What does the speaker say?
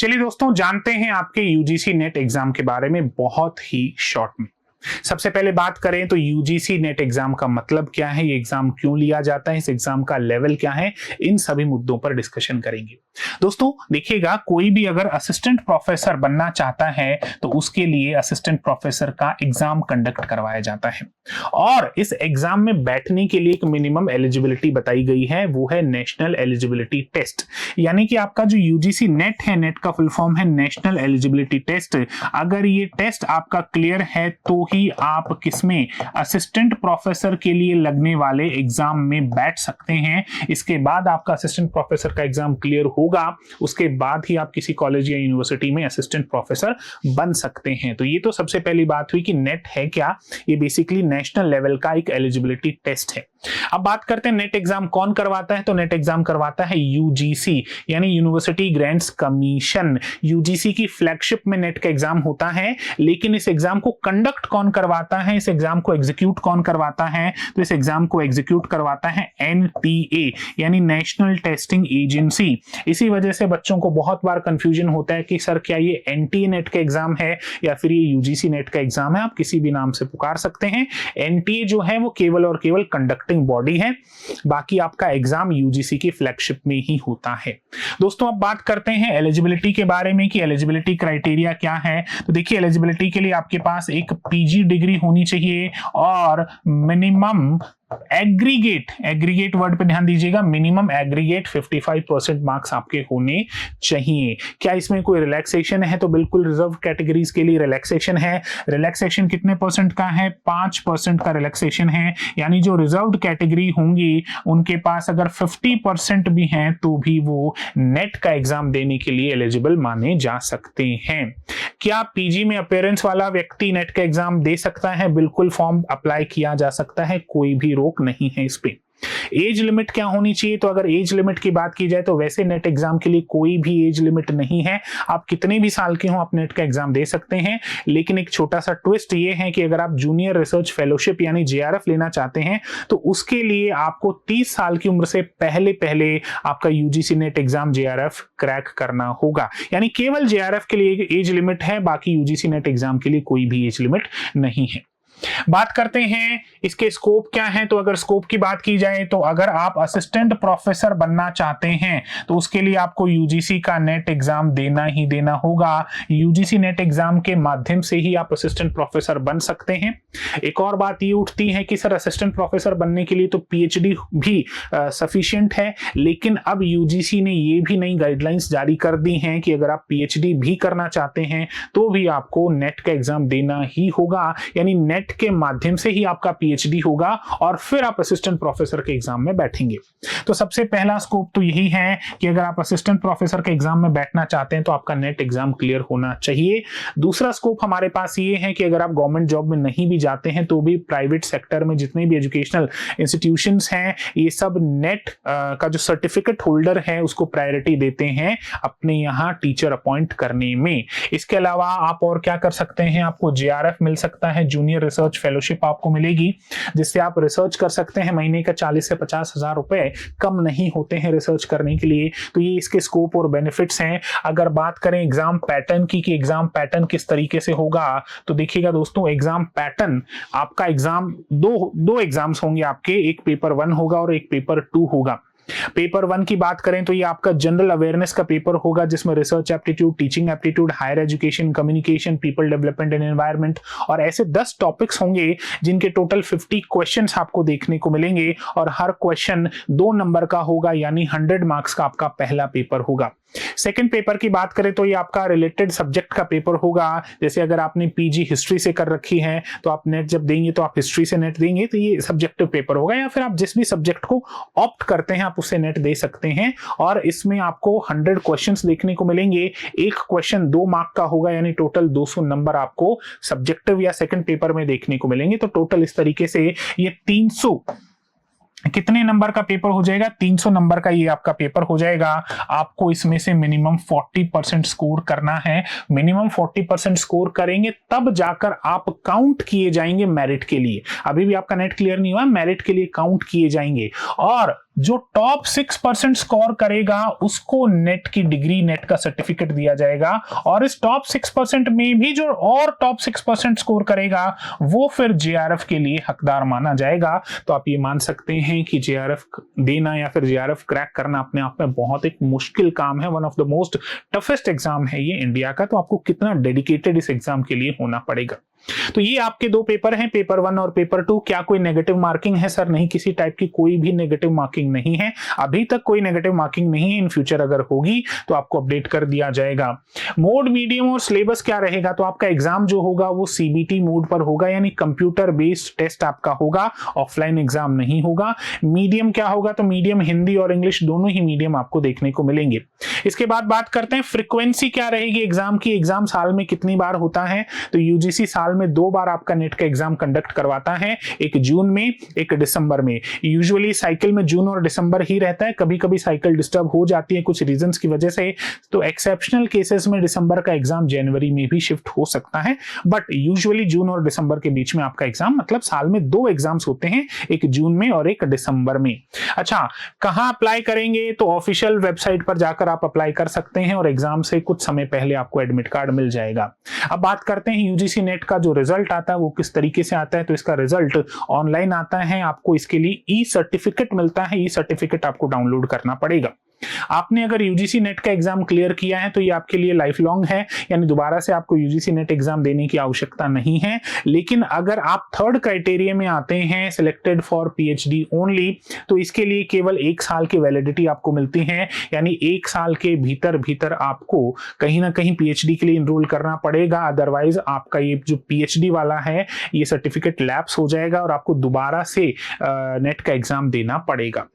चलिए दोस्तों, जानते हैं आपके यूजीसी नेट एग्जाम के बारे में बहुत ही शॉर्ट में। सबसे पहले बात करें तो यूजीसी नेट एग्जाम का मतलब क्या है, ये एग्जाम क्यों लिया जाता है, इस एग्जाम का लेवल क्या है, इन सभी मुद्दों पर डिस्कशन करेंगे। दोस्तों देखिएगा, कोई भी अगर असिस्टेंट प्रोफेसर बनना चाहता है तो उसके लिए असिस्टेंट प्रोफेसर का एग्जाम कंडक्ट करवाया जाता है और इस एग्जाम में बैठने के लिए एक मिनिमम एलिजिबिलिटी बताई गई है, वो है नेशनल एलिजिबिलिटी टेस्ट। यानी कि आपका जो यूजीसी नेट है, नेट का फुल फॉर्म है नेशनल एलिजिबिलिटी टेस्ट। अगर ये टेस्ट आपका क्लियर है तो ही आप किसमें, असिस्टेंट प्रोफेसर के लिए लगने वाले एग्जाम में बैठ सकते हैं। इसके बाद आपका असिस्टेंट प्रोफेसर का एग्जाम क्लियर होगा, उसके बाद ही आप किसी कॉलेज या यूनिवर्सिटी में असिस्टेंट प्रोफेसर बन सकते हैं। तो ये तो सबसे पहली बात हुई कि नेट है क्या, ये बेसिकली नेशनल लेवल का एक एलिजिबिलिटी टेस्ट है। अब बात करते हैं नेट एग्जाम कौन करवाता है, तो नेट एग्जाम करवाता है यूजीसी यानी यूनिवर्सिटी ग्रांट्स कमीशन। यूजीसी की फ्लैगशिप में नेट का एग्जाम होता है, लेकिन इस एग्जाम को कंडक्ट कौन करवाता है, इस एग्जाम को एग्जीक्यूट कौन करवाता है, तो इस एग्जाम को एग्जीक्यूट करवाता है एनटीए यानी नेशनल टेस्टिंग एजेंसी। इसी वजह से बच्चों को बहुत बार कंफ्यूजन होता है कि सर क्या ये एनटीए नेट का एग्जाम है या फिर ये यूजीसी नेट का एग्जाम है। आप किसी भी नाम से पुकार सकते हैं। एनटीए जो है वो केवल और केवल कंडक्टिंग बॉडी है, बाकी आपका एग्जाम यूजीसी की फ्लैगशिप में ही होता है। दोस्तों अब बात करते हैं एलिजिबिलिटी के बारे में कि एलिजिबिलिटी क्राइटेरिया क्या है। तो देखिए, एलिजिबिलिटी के लिए आपके पास एक पीजी डिग्री होनी चाहिए और मिनिमम एग्रीगेट वर्ड पे ध्यान दीजिएगा, मिनिमम एग्रीगेट 55% मार्क्स आपके होने चाहिए। क्या इसमें कोई रिलैक्सेशन है, तो बिल्कुल रिजर्व कैटेगरीज के लिए रिलैक्सेशन है। रिलैक्सेशन कितने परसेंट का है, 5% का रिलैक्सेशन है। यानी जो रिजर्व्ड कैटेगरी होंगी उनके पास अगर 50% भी हैं तो भी वो नेट का एग्जाम देने के लिए एलिजिबल माने जा सकते हैं। क्या पीजी में अपीयरेंस वाला व्यक्ति नेट का एग्जाम दे सकता है? बिल्कुल, फॉर्म अप्लाई किया जा सकता है, कोई भी रोक नहीं है इस पे। एज लिमिट क्या होनी चाहिए, तो अगर एज लिमिट की बात की जाए तो वैसे नेट एग्जाम के लिए कोई भी एज लिमिट नहीं है। आप कितने भी साल के हो आप नेट का एग्जाम दे सकते हैं, लेकिन एक छोटा सा ट्विस्ट ये है कि अगर आप जूनियर रिसर्च फेलोशिप यानी जेआरएफ लेना चाहते हैं तो उसके लिए आपको 30 साल की उम्र से पहले आपका UGC net exam JRF crack करना होगा। यानी केवल जेआरएफ के लिए एज लिमिट है, बाकी यूजीसी नेट एग्जाम के लिए कोई भी एज लिमिट नहीं है। बात करते हैं इसके स्कोप क्या है, तो अगर स्कोप की बात की जाए तो अगर आप असिस्टेंट प्रोफेसर बनना चाहते हैं तो उसके लिए आपको यूजीसी का नेट एग्जाम देना ही देना होगा। यूजीसी नेट एग्जाम के माध्यम से ही आप असिस्टेंट प्रोफेसर बन सकते हैं। एक और बात ये उठती है कि सर असिस्टेंट प्रोफेसर बनने के लिए तो पीएचडी भी सफिशिएंट है, लेकिन अब यूजीसी ने ये भी नई गाइडलाइंस जारी कर दी हैं कि अगर आप पीएचडी भी करना चाहते हैं तो भी आपको नेट का एग्जाम देना ही होगा। यानी नेट के माध्यम से ही आपका पीएचडी होगा और फिर आप असिस्टेंट प्रोफेसर के एग्जाम में बैठेंगे। तो सबसे पहला स्कोप तो यही है कि अगर आप असिस्टेंट प्रोफेसर के एग्जाम में बैठना चाहते हैं तो आपका नेट एग्जाम क्लियर होना चाहिए। दूसरा स्कोप हमारे पास ये है कि अगर आप गवर्नमेंट जॉब में नहीं भी जाते हैं तो भी प्राइवेट सेक्टर में जितने भी एजुकेशनल इंस्टीट्यूशंस हैं ये सब नेट का जो सर्टिफिकेट होल्डर है उसको प्रायोरिटी देते हैं अपने यहाँ टीचर अपॉइंट करने में। इसके अलावा आप और क्या कर सकते हैं, आपको जेआरएफ मिल सकता है, जूनियर रिसर्च फेलोशिप आपको मिलेगी, जिससे आप रिसर्च कर सकते हैं। महीने का 40 से 50 हजार रुपए कम नहीं होते हैं रिसर्च करने के लिए। तो ये इसके स्कोप और बेनिफिट्स हैं। अगर बात करें एग्जाम पैटर्न की कि एग्जाम पैटर्न किस तरीके से होगा, तो देखिएगा दोस्तों, एग्जाम पैटर्न आपका एग्जाम दो एग्जाम्स होंगे आपके, एक पेपर 1 होगा और एक पेपर 2 होगा। पेपर 1 की बात करें तो ये आपका जनरल अवेयरनेस का पेपर होगा, जिसमें research aptitude, teaching aptitude, higher education, communication, people development and environment और ऐसे 10 टॉपिक्स होंगे जिनके टोटल 50 क्वेश्चंस आपको देखने को मिलेंगे और हर क्वेश्चन 2 नंबर का होगा, यानी 100 मार्क्स का आपका पहला पेपर होगा। सेकंड पेपर की बात करें तो ये आपका रिलेटेड सब्जेक्ट का पेपर होगा। जैसे अगर आपने पीजी हिस्ट्री से कर रखी है तो आप नेट जब देंगे तो आप हिस्ट्री से नेट देंगे तो ये सब्जेक्टिव पेपर होगा, या फिर आप जिस भी सब्जेक्ट को ऑप्ट करते हैं आप उससे नेट दे सकते हैं। और इसमें आपको 100 क्वेश्चंस देखने को मिलेंगे, एक क्वेश्चन 2 मार्क का होगा, यानी टोटल 200 नंबर आपको सब्जेक्टिव या सेकंड पेपर में देखने को मिलेंगे। तो टोटल इस तरीके से ये 300 कितने नंबर का पेपर हो जाएगा, 300 नंबर का ये आपका पेपर हो जाएगा। आपको इसमें से मिनिमम 40% स्कोर करना है। मिनिमम 40% स्कोर करेंगे तब जाकर आप काउंट किए जाएंगे मेरिट के लिए। अभी भी आपका नेट क्लियर नहीं हुआ, मेरिट के लिए काउंट किए जाएंगे। और जो टॉप 6% स्कोर करेगा उसको नेट की डिग्री, नेट का सर्टिफिकेट दिया जाएगा, और इस टॉप 6% में भी जो और टॉप 6% स्कोर करेगा वो फिर जेआरएफ के लिए हकदार माना जाएगा। तो आप ये मान सकते हैं कि जेआरएफ देना या फिर जेआरएफ क्रैक करना अपने आप में बहुत एक मुश्किल काम है, one of the most toughest exam है ये इंडिया का। तो आपको कितना डेडिकेटेड इस एग्जाम के लिए होना पड़ेगा। तो ये आपके दो पेपर हैं, पेपर 1 और पेपर 2। क्या कोई नेगेटिव मार्किंग है सर? नहीं, किसी टाइप की कोई भी नेगेटिव मार्किंग नहीं है, अभी तक कोई नेगेटिव मार्किंग नहीं है। इन फ्यूचर अगर होगी तो आपको अपडेट कर दिया जाएगा। मोड, मीडियम और सिलेबस क्या रहेगा? तो आपका एग्जाम जो होगा वो सीबीटी मोड पर होगा, यानी कंप्यूटर बेस्ड टेस्ट आपका होगा, ऑफलाइन एग्जाम नहीं होगा। मीडियम क्या होगा? तो मीडियम हिंदी और इंग्लिश दोनों ही मीडियम आपको देखने को मिलेंगे। इसके बाद बात करते हैं फ्रीक्वेंसी क्या रहेगी एग्जाम की। एग्जाम साल में कितनी बार होता है? तो यूजीसी साल में 2 बार आपका नेट का एग्जाम कंडक्ट करवाता है, एक जून में, एक दिसंबर में। यूजुअली साइकिल में जून और दिसंबर ही रहता है, कभी कभी साइकिल डिस्टर्ब हो जाती है कुछ रीजंस की वजह से, तो एक्सेप्शनल केसेस में दिसंबर का एग्जाम जनवरी में भी शिफ्ट हो सकता है, बट यूजुअली जून और दिसंबर के बीच में आपका एग्जाम, मतलब साल में 2 एग्जाम्स होते हैं, एक जून में और एक दिसंबर में। अच्छा, कहां अप्लाई करेंगे? तो ऑफिशियल वेबसाइट पर जाकर आप अप्लाई कर सकते हैं और एग्जाम से कुछ समय पहले आपको एडमिट कार्ड मिल जाएगा। अब बात करते हैं यूजीसी नेट का जो रिजल्ट आता है वो किस तरीके से आता है। तो इसका रिजल्ट ऑनलाइन आता है, आपको इसके लिए ई सर्टिफिकेट मिलता है, ई सर्टिफिकेट आपको डाउनलोड करना पड़ेगा। आपने अगर यूजीसी नेट का एग्जाम क्लियर किया है तो ये आपके लिए लाइफ लॉन्ग है, यानी दोबारा से आपको यूजीसी नेट एग्जाम देने की आवश्यकता नहीं है। लेकिन अगर आप 3rd क्राइटेरिया में आते हैं, सिलेक्टेड फॉर पीएचडी ओनली, तो इसके लिए केवल 1 साल की वैलिडिटी आपको मिलती है, यानी 1 साल के भीतर भीतर आपको कहीं ना कहीं पीएचडी के लिए इनरोल करना पड़ेगा। अदरवाइज आपका ये जो पीएचडी वाला है ये सर्टिफिकेट लैप्स हो जाएगा और आपको दोबारा से नेट का एग्जाम देना पड़ेगा।